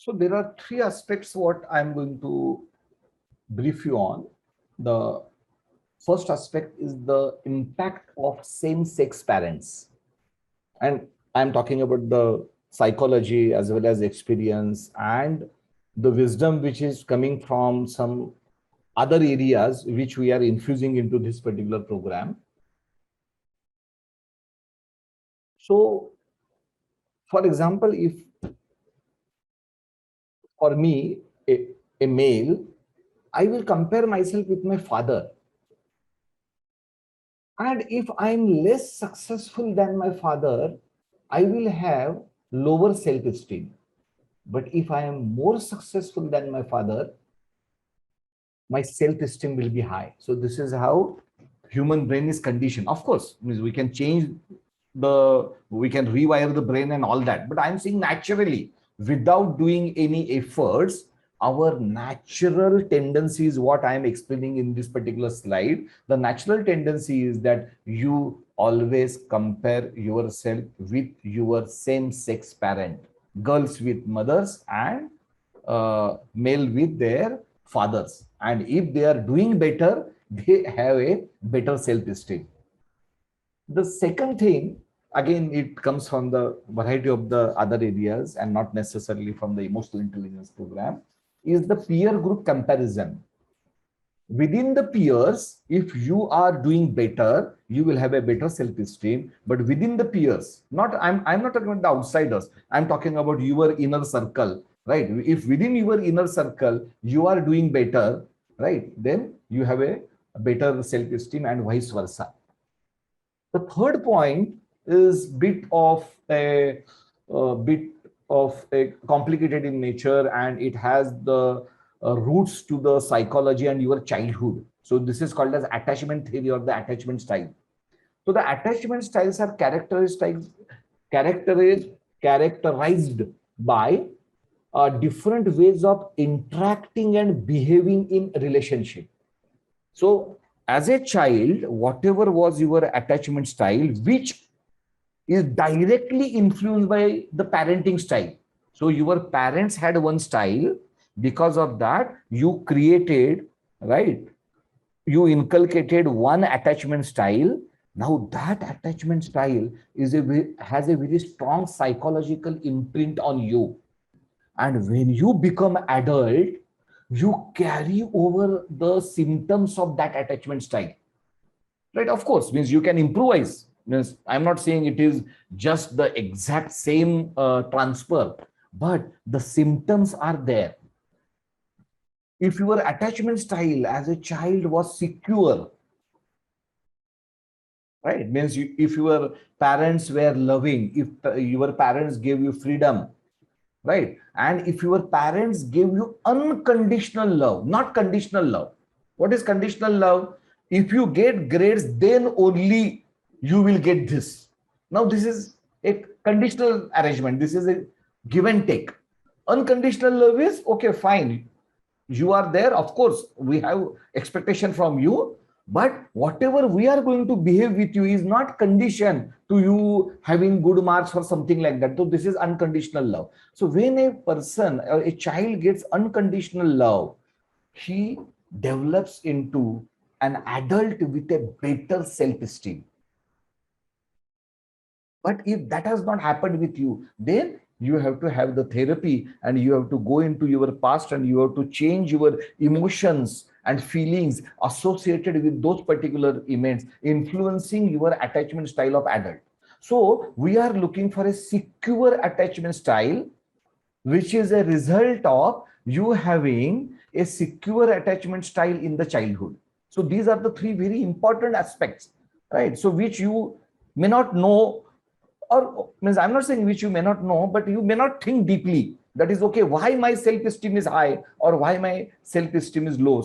So there are three aspects what I'm going to brief you on. The first aspect is the impact of same-sex parents. And I'm talking about the psychology as well as experience and the wisdom which is coming from some other areas which we are infusing into this particular program. So, for example, if for me, a male, I will compare myself with my father. And if I'm less successful than my father, I will have lower self-esteem. But if I am more successful than my father, my self-esteem will be high. So this is how human brain is conditioned. Of course, we can change we can rewire the brain and all that. But I'm saying naturally, without doing any efforts, our natural tendency is what I am explaining in this particular slide. The natural tendency is that you always compare yourself with your same-sex parent, girls with mothers and male with their fathers. And if they are doing better, they have a better self-esteem. The second thing, again, it comes from the variety of the other areas and not necessarily from the emotional intelligence program, is the peer group comparison. Within the peers, if you are doing better, you will have a better self-esteem. But within the peers, I'm not talking about the outsiders. I'm talking about your inner circle, right? If within your inner circle, you are doing better, right? Then you have a better self-esteem and vice versa. The third point is bit of a complicated in nature, and it has the roots to the psychology and your childhood. So this is called as attachment theory or the attachment style. So the attachment styles are characterized by different ways of interacting and behaving in relationship. So as a child, whatever was your attachment style, which is directly influenced by the parenting style. So your parents had one style. Because of that, you created, right? You inculcated one attachment style. Now that attachment style has a very strong psychological imprint on you. And when you become adult, you carry over the symptoms of that attachment style. Right? Of course, means you can improvise. Means I'm not saying it is just the exact same transfer, but the symptoms are there. If your attachment style as a child was secure, right? Means if your parents were loving, if your parents gave you freedom, right? And if your parents gave you unconditional love, not conditional love. What is conditional love? If you get grades, then only you will get this. Now, this is a conditional arrangement. This is a give and take. Unconditional love is, okay, fine. You are there. Of course, we have expectation from you. But whatever we are going to behave with you is not conditioned to you having good marks or something like that. So this is unconditional love. So when a person or a child gets unconditional love, he develops into an adult with a better self-esteem. But if that has not happened with you, then you have to have the therapy and you have to go into your past and you have to change your emotions and feelings associated with those particular events, influencing your attachment style of adult. So we are looking for a secure attachment style, which is a result of you having a secure attachment style in the childhood. So these are the three very important aspects, right? So which you may not know, or means I'm not saying which you may not know, but you may not think deeply. That is okay. Why my self-esteem is high or why my self-esteem is low?